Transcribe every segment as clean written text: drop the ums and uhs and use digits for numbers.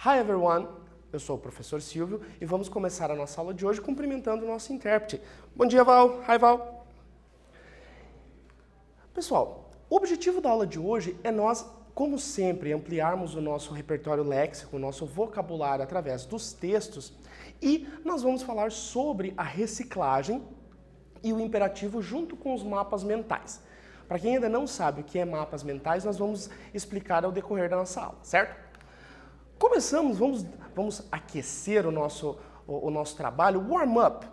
Hi everyone, eu sou o professor Silvio e vamos começar a nossa aula de hoje cumprimentando o nosso intérprete. Bom dia, Val. Hi, Val. Pessoal, o objetivo da aula de hoje é nós, como sempre, ampliarmos o nosso repertório léxico, o nosso vocabulário através dos textos e nós vamos falar sobre a reciclagem e o imperativo junto com os mapas mentais. Para quem ainda não sabe o que é mapas mentais, nós vamos explicar ao decorrer da nossa aula, certo? Começamos, vamos aquecer o nosso trabalho. Warm up.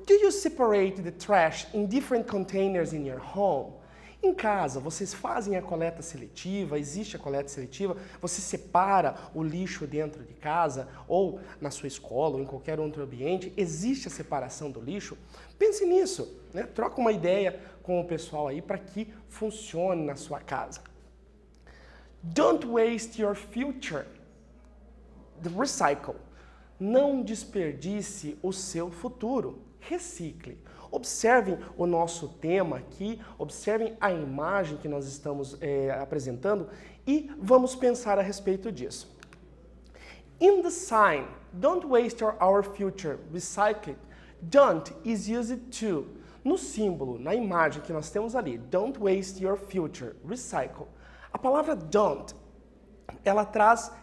Do you separate the trash in different containers in your home? Em casa, vocês fazem a coleta seletiva, existe a coleta seletiva, você separa o lixo dentro de casa, ou na sua escola, ou em qualquer outro ambiente, existe a separação do lixo? Pense nisso, né? Troca uma ideia com o pessoal aí para que funcione na sua casa. Don't waste your future. Recycle. Não desperdice o seu futuro. Recicle. Observem o nosso tema aqui, observem a imagem que nós estamos apresentando e vamos pensar a respeito disso. In the sign, don't waste our future, recycle it. Don't is used to. No símbolo, na imagem que nós temos ali, don't waste your future, recycle. A palavra don't, ela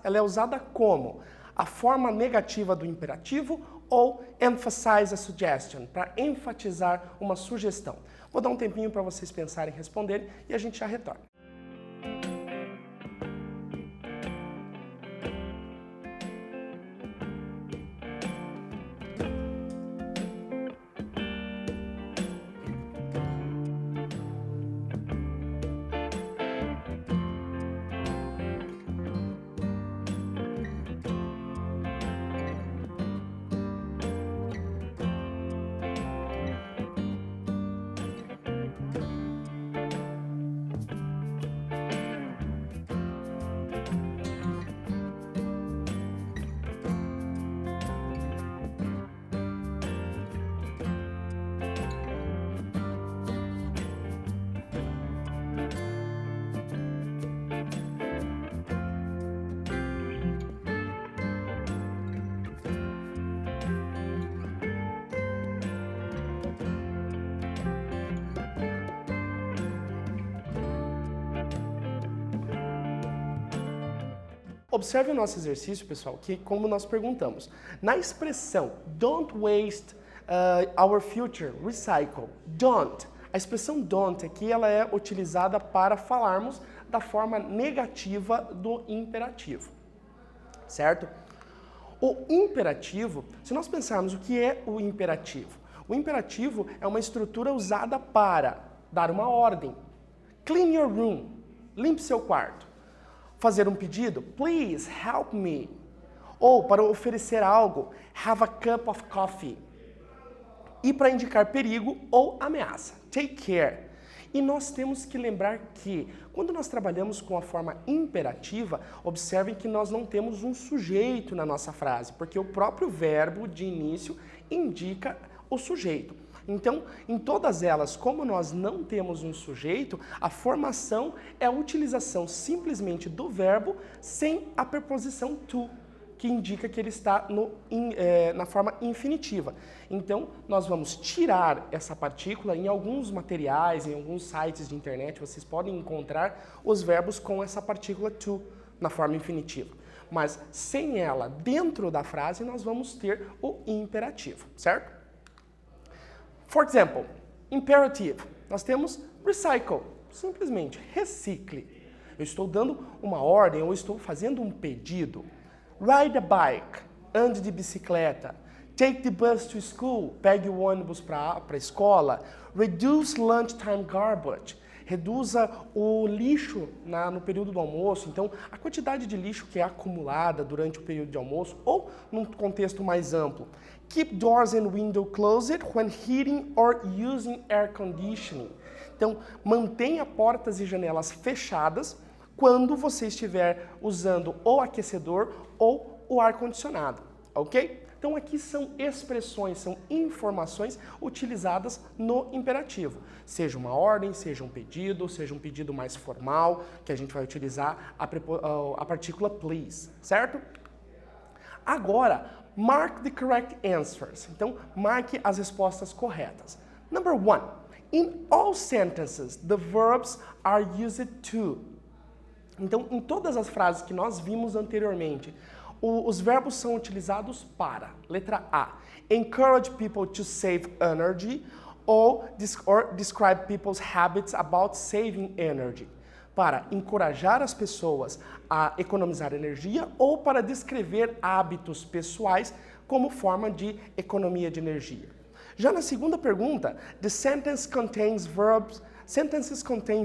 é usada como a forma negativa do imperativo ou emphasize a suggestion, para enfatizar uma sugestão. Vou dar um tempinho para vocês pensarem e responderem e a gente já retorna. Observe o nosso exercício, pessoal, que como nós perguntamos, na expressão don't waste our future, recycle, don't. A expressão don't aqui ela é utilizada para falarmos da forma negativa do imperativo, certo? O imperativo, se nós pensarmos o que é o imperativo é uma estrutura usada para dar uma ordem. Clean your room, limpe seu quarto. Fazer um pedido, please help me. Ou para oferecer algo, have a cup of coffee. E para indicar perigo ou ameaça, take care. E nós temos que lembrar que, quando nós trabalhamos com a forma imperativa, observem que nós não temos um sujeito na nossa frase, porque o próprio verbo de início indica o sujeito. Então, em todas elas, como nós não temos um sujeito, a formação é a utilização simplesmente do verbo sem a preposição to, que indica que ele está na forma infinitiva. Então, nós vamos tirar essa partícula em alguns materiais, em alguns sites de internet, vocês podem encontrar os verbos com essa partícula to na forma infinitiva. Mas sem ela dentro da frase, nós vamos ter o imperativo, certo? For example, imperative, nós temos recycle, simplesmente recicle. Eu estou dando uma ordem ou estou fazendo um pedido. Ride a bike, ande de bicicleta. Take the bus to school, pegue o ônibus para a escola. Reduce lunchtime garbage, reduza o lixo no período do almoço. Então, a quantidade de lixo que é acumulada durante o período de almoço ou num contexto mais amplo. Keep doors and windows closed when heating or using air conditioning. Então, mantenha portas e janelas fechadas quando você estiver usando o aquecedor ou o ar-condicionado, ok? Então, aqui são expressões, são informações utilizadas no imperativo. Seja uma ordem, seja um pedido mais formal, que a gente vai utilizar a partícula please, certo? Agora, mark the correct answers. Então, marque as respostas corretas. Number 1. In all sentences, the verbs are used to. Então, em todas as frases que nós vimos anteriormente, os verbos são utilizados para, letra A, encourage people to save energy, or describe people's habits about saving energy. Para encorajar as pessoas a economizar energia ou para descrever hábitos pessoais como forma de economia de energia. Já na segunda pergunta, the sentences contain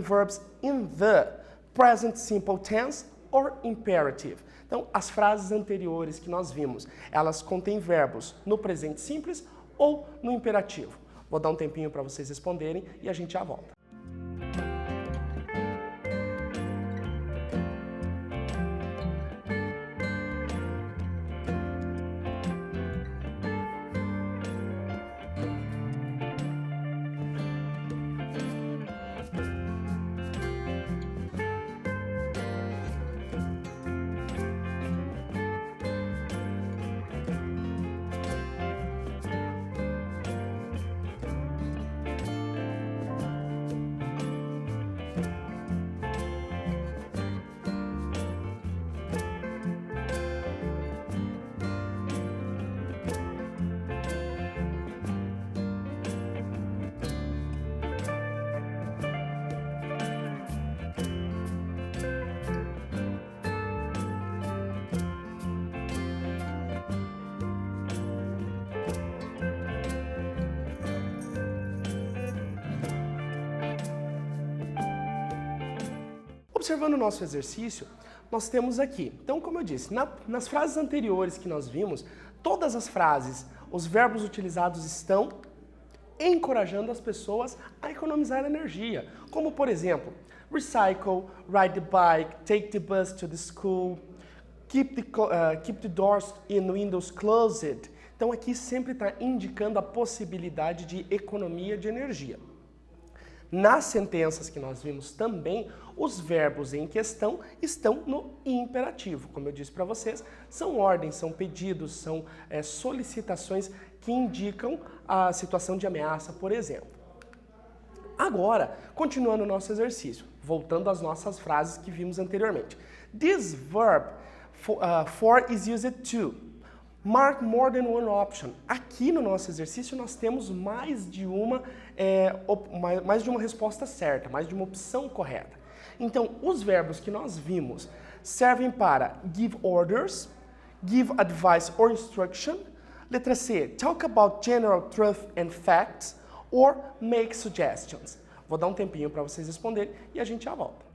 verbs in the present simple tense or imperative. Então, as frases anteriores que nós vimos, elas contêm verbos no presente simples ou no imperativo. Vou dar um tempinho para vocês responderem e a gente já volta. Observando o nosso exercício, nós temos aqui, então como eu disse, nas frases anteriores que nós vimos, todas as frases, os verbos utilizados estão encorajando as pessoas a economizar energia, como por exemplo, recycle, ride the bike, take the bus to the school, keep the doors and windows closed. Então aqui sempre está indicando a possibilidade de economia de energia. Nas sentenças que nós vimos também, os verbos em questão estão no imperativo. Como eu disse para vocês, são ordens, são pedidos, são solicitações que indicam a situação de ameaça, por exemplo. Agora, continuando o nosso exercício, voltando às nossas frases que vimos anteriormente. This verb for is used to. Mark more than one option. Aqui no nosso exercício nós temos mais de uma resposta certa, mais de uma opção correta. Então, os verbos que nós vimos servem para give orders, give advice or instruction. Letra C, talk about general truth and facts, or make suggestions. Vou dar um tempinho para vocês responderem e a gente já volta.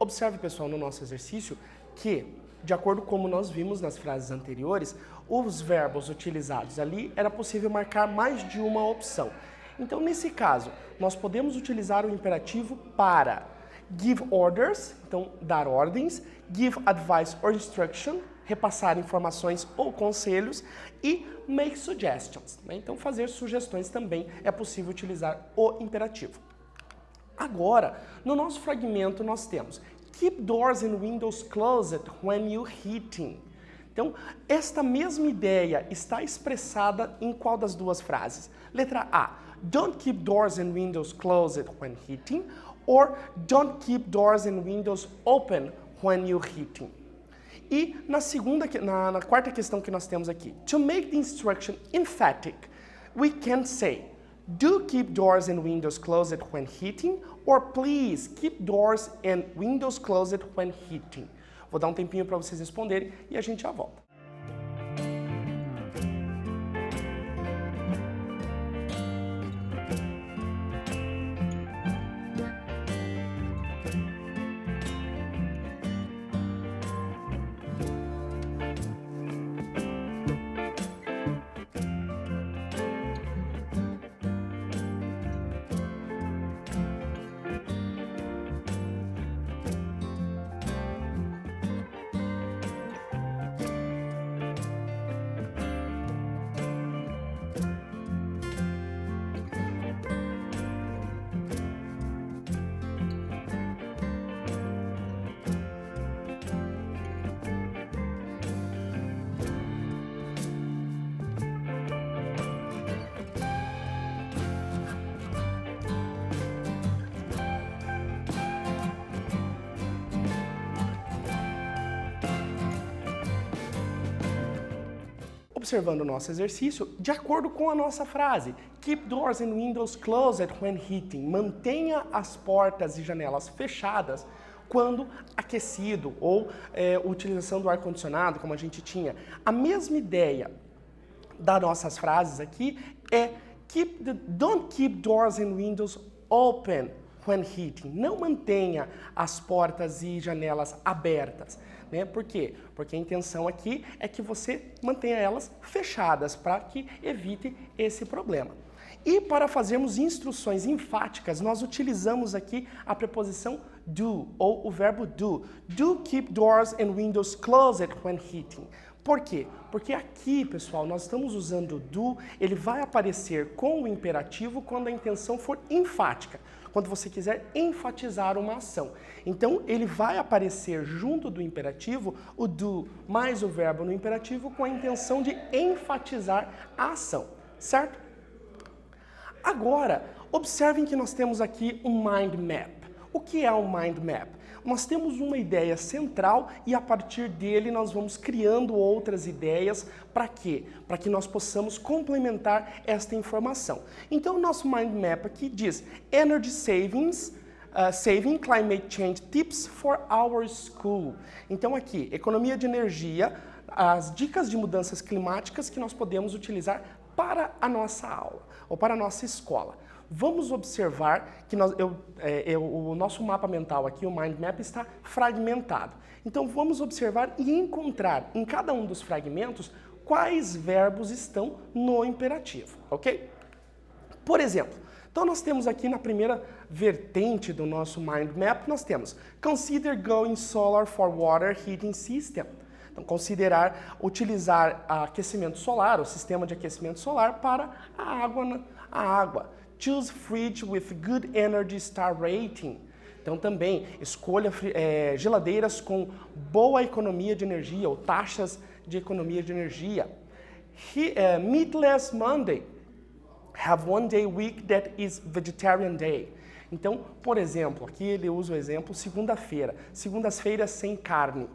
Observe, pessoal, no nosso exercício que, de acordo com como nós vimos nas frases anteriores, os verbos utilizados ali era possível marcar mais de uma opção. Então, nesse caso, nós podemos utilizar o imperativo para give orders, então dar ordens, give advice or instruction, repassar informações ou conselhos, e make suggestions, né? Então, fazer sugestões também é possível utilizar o imperativo. Agora, no nosso fragmento nós temos keep doors and windows closed when you're eating. Então, esta mesma ideia está expressada em qual das duas frases? Letra A, don't keep doors and windows closed when eating, or don't keep doors and windows open when you're eating. E na quarta questão que nós temos aqui, to make the instruction emphatic, we can say, do keep doors and windows closed when heating, or please keep doors and windows closed when heating. Vou dar um tempinho para vocês responderem e a gente já volta. Observando o nosso exercício, de acordo com a nossa frase, keep doors and windows closed when heating, mantenha as portas e janelas fechadas quando aquecido ou utilização do ar-condicionado, como a gente tinha. A mesma ideia das nossas frases aqui é don't keep doors and windows open when heating. Não mantenha as portas e janelas abertas. Né? Por quê? Porque a intenção aqui é que você mantenha elas fechadas para que evite esse problema. E para fazermos instruções enfáticas, nós utilizamos aqui a preposição do, ou o verbo do. Do keep doors and windows closed when heating. Por quê? Porque aqui, pessoal, nós estamos usando do, ele vai aparecer com o imperativo quando a intenção for enfática, quando você quiser enfatizar uma ação. Então, ele vai aparecer junto do imperativo, o do mais o verbo no imperativo, com a intenção de enfatizar a ação, certo? Agora, observem que nós temos aqui um mind map. O que é um mind map? Nós temos uma ideia central e a partir dele nós vamos criando outras ideias. Para quê? Para que nós possamos complementar esta informação. Então, o nosso mind map aqui diz Energy Savings, Saving Climate Change Tips for Our School. Então, aqui, economia de energia, as dicas de mudanças climáticas que nós podemos utilizar para a nossa aula ou para a nossa escola. Vamos observar que o nosso mapa mental aqui, o mind map, está fragmentado. Então vamos observar e encontrar em cada um dos fragmentos quais verbos estão no imperativo, ok? Por exemplo, então nós temos aqui na primeira vertente do nosso mind map, nós temos Consider going solar for water heating system. Então, utilizar aquecimento solar, o sistema de aquecimento solar para a água. Choose fridge with good energy star rating. Então também escolha geladeiras com boa economia de energia ou taxas de economia de energia. Meatless Monday. Have one day a week that is vegetarian day. Então, por exemplo, aqui ele usa o exemplo segunda-feira. Segundas-feiras sem carne.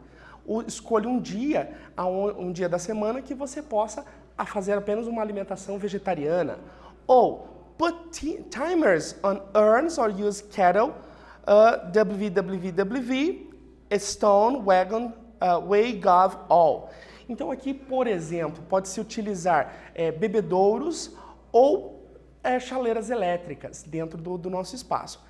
Escolha um dia da semana que você possa fazer apenas uma alimentação vegetariana. Ou put timers on urns or use kettle, www, stone, wagon, way, gov, all. Então aqui, por exemplo, pode-se utilizar bebedouros ou chaleiras elétricas dentro do nosso espaço.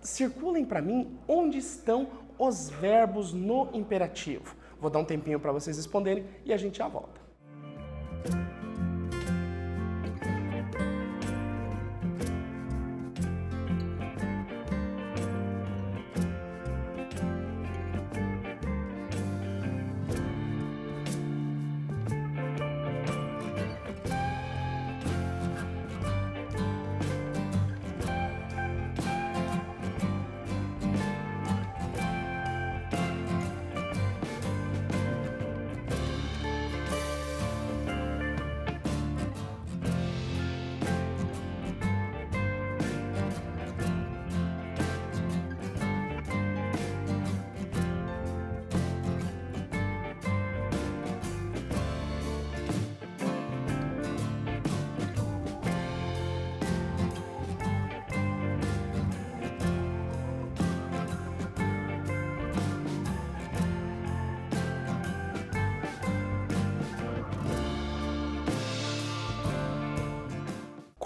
Circulem para mim onde estão os verbos no imperativo. Vou dar um tempinho para vocês responderem e a gente já volta.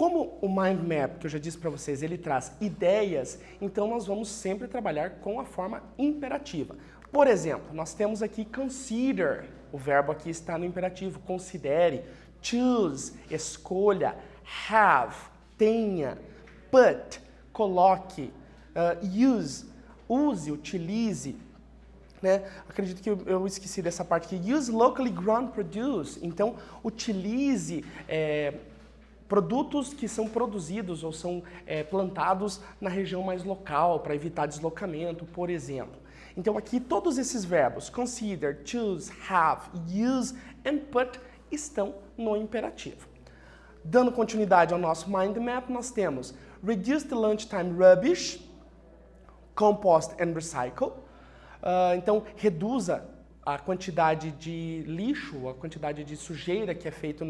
Como o mind map, que eu já disse para vocês, ele traz ideias, então nós vamos sempre trabalhar com a forma imperativa. Por exemplo, nós temos aqui consider, o verbo aqui está no imperativo, considere, choose, escolha, have, tenha, put, coloque, use, utilize, né? Acredito que eu esqueci dessa parte aqui, use locally grown produce, então utilize produtos que são produzidos ou são plantados na região mais local, para evitar deslocamento, por exemplo. Então aqui todos esses verbos, consider, choose, have, use and put, estão no imperativo. Dando continuidade ao nosso mind map, nós temos reduce the lunchtime rubbish, compost and recycle. Então reduza a quantidade de lixo, a quantidade de sujeira que é feito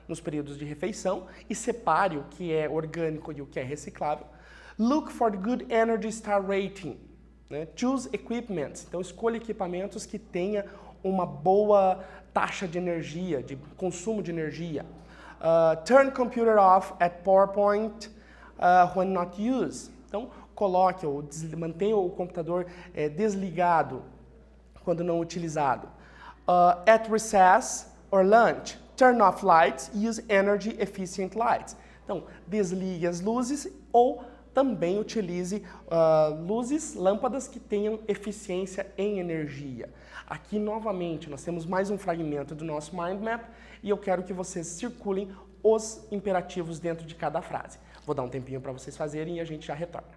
nos períodos de refeição e separe o que é orgânico e o que é reciclável. Look for the good energy star rating. Né? Choose equipments. Então escolha equipamentos que tenha uma boa taxa de energia, de consumo de energia. Turn computer off at PowerPoint when not used. Então coloque ou mantenha o computador desligado quando não utilizado. At recess or lunch, turn off lights, use energy efficient lights. Então, desligue as luzes ou também utilize lâmpadas que tenham eficiência em energia. Aqui, novamente, nós temos mais um fragmento do nosso mind map e eu quero que vocês circulem os imperativos dentro de cada frase. Vou dar um tempinho para vocês fazerem e a gente já retorna.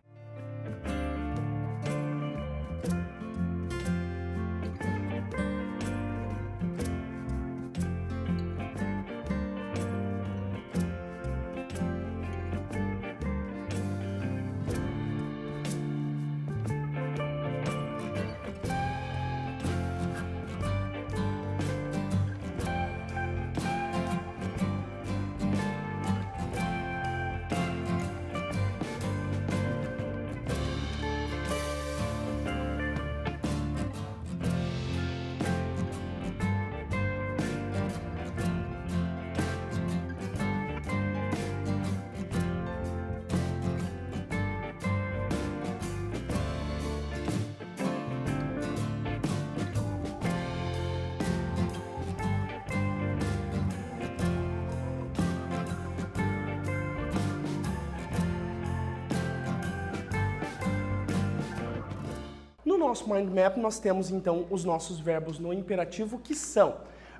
No nosso mind map, nós temos então os nossos verbos no imperativo que são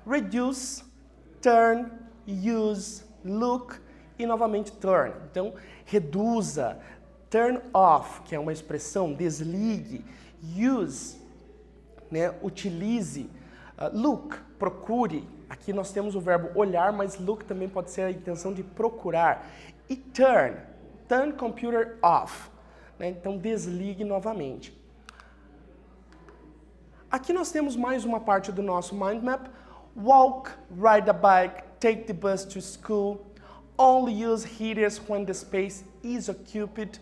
reduce, turn, use, look e novamente turn. Então, reduza, turn off, que é uma expressão, desligue, use, né, utilize, look, procure. Aqui nós temos o verbo olhar, mas look também pode ser a intenção de procurar. E turn, turn computer off, né, então desligue novamente. Aqui nós temos mais uma parte do nosso mind map. Walk, ride a bike, take the bus to school. Only use heaters when the space is occupied.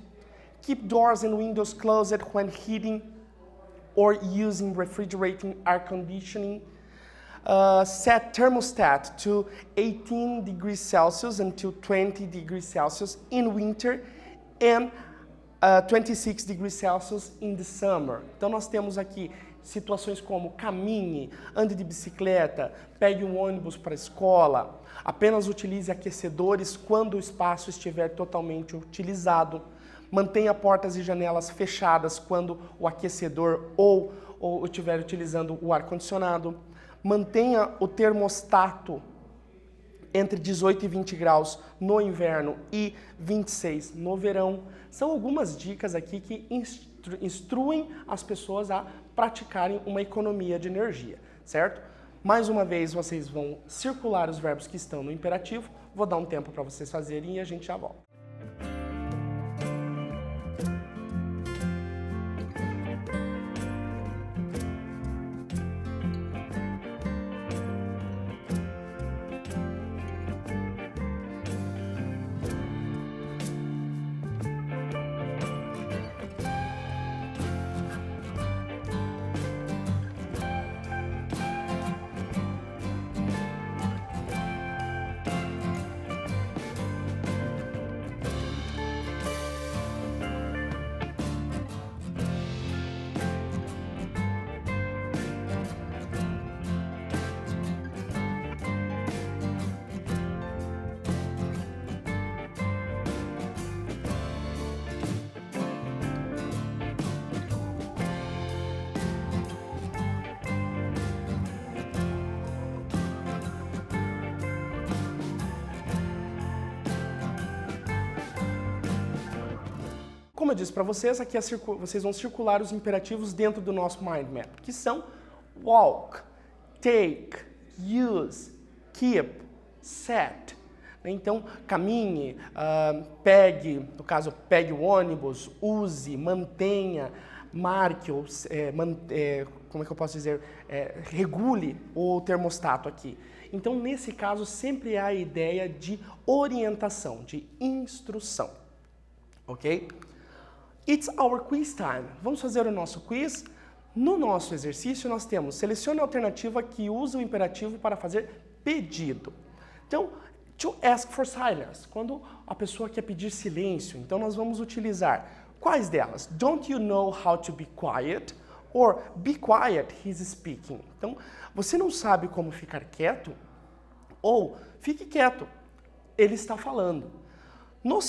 Keep doors and windows closed when heating or using refrigerating air conditioning. Set thermostat to 18 degrees Celsius until 20 degrees Celsius in winter and 26 degrees Celsius in the summer. Então nós temos aqui situações como caminhe, ande de bicicleta, pegue um ônibus para a escola, apenas utilize aquecedores quando o espaço estiver totalmente utilizado, mantenha portas e janelas fechadas quando o aquecedor ou estiver utilizando o ar-condicionado, mantenha o termostato entre 18 e 20 graus no inverno e 26 no verão. São algumas dicas aqui que instruem as pessoas a praticarem uma economia de energia, certo? Mais uma vez, vocês vão circular os verbos que estão no imperativo. Vou dar um tempo para vocês fazerem e a gente já volta. Como eu disse para vocês, aqui vocês vão circular os imperativos dentro do nosso mind map, que são walk, take, use, keep, set. Então, caminhe, pegue, no caso, pegue o ônibus, use, mantenha, marque, como é que eu posso dizer, regule o termostato aqui. Então, nesse caso, sempre há a ideia de orientação, de instrução, ok? It's our quiz time. Vamos fazer o nosso quiz. No nosso exercício, nós temos selecione a alternativa que usa o imperativo para fazer pedido. Então, to ask for silence, quando a pessoa quer pedir silêncio, então nós vamos utilizar quais delas? Don't you know how to be quiet? Or be quiet, he's speaking. Então, você não sabe como ficar quieto? Ou fique quieto, ele está falando. Na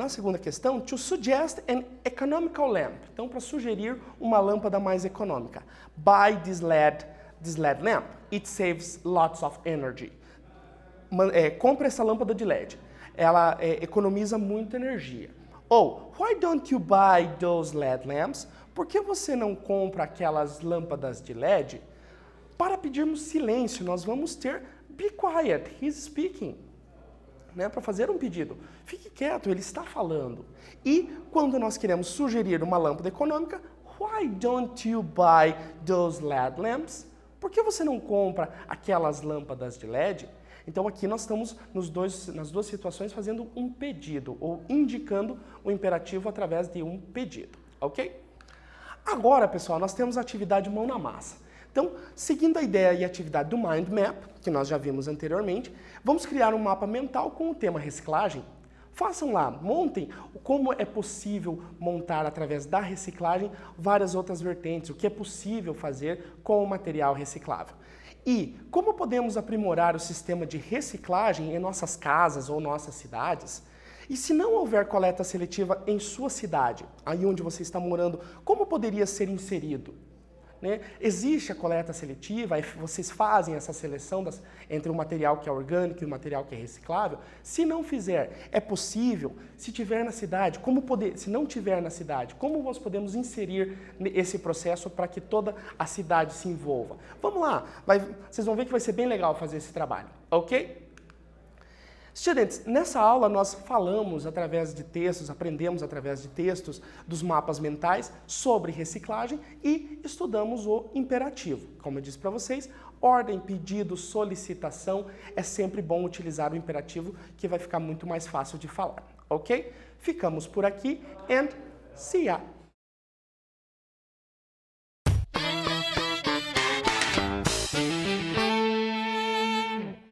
segunda questão, to suggest an economical lamp. Então, para sugerir uma lâmpada mais econômica. Buy this LED lamp. It saves lots of energy. Compre essa lâmpada de LED. Ela economiza muita energia. Ou, why don't you buy those LED lamps? Por que você não compra aquelas lâmpadas de LED? Para pedirmos silêncio, nós vamos ter be quiet, he's speaking. Para fazer um pedido. Fique quieto, ele está falando. E quando nós queremos sugerir uma lâmpada econômica, why don't you buy those LED lamps? Por que você não compra aquelas lâmpadas de LED? Então aqui nós estamos nas duas situações fazendo um pedido, ou indicando o imperativo através de um pedido, ok? Agora, pessoal, nós temos a atividade mão na massa. Então, seguindo a ideia e a atividade do Mind Map, que nós já vimos anteriormente, vamos criar um mapa mental com o tema reciclagem. Façam lá, montem como é possível montar através da reciclagem várias outras vertentes, o que é possível fazer com o material reciclável. E como podemos aprimorar o sistema de reciclagem em nossas casas ou nossas cidades? E se não houver coleta seletiva em sua cidade, aí onde você está morando, como poderia ser inserido? Existe a coleta seletiva, vocês fazem essa seleção entre o material que é orgânico e o material que é reciclável. Se não fizer, é possível. Se tiver na cidade, se não tiver na cidade, como nós podemos inserir esse processo para que toda a cidade se envolva? Vamos lá, vocês vão ver que vai ser bem legal fazer esse trabalho, ok? Students, nessa aula nós falamos através de textos, aprendemos através de textos dos mapas mentais sobre reciclagem e estudamos o imperativo. Como eu disse para vocês, ordem, pedido, solicitação, é sempre bom utilizar o imperativo que vai ficar muito mais fácil de falar, ok? Ficamos por aqui and see ya!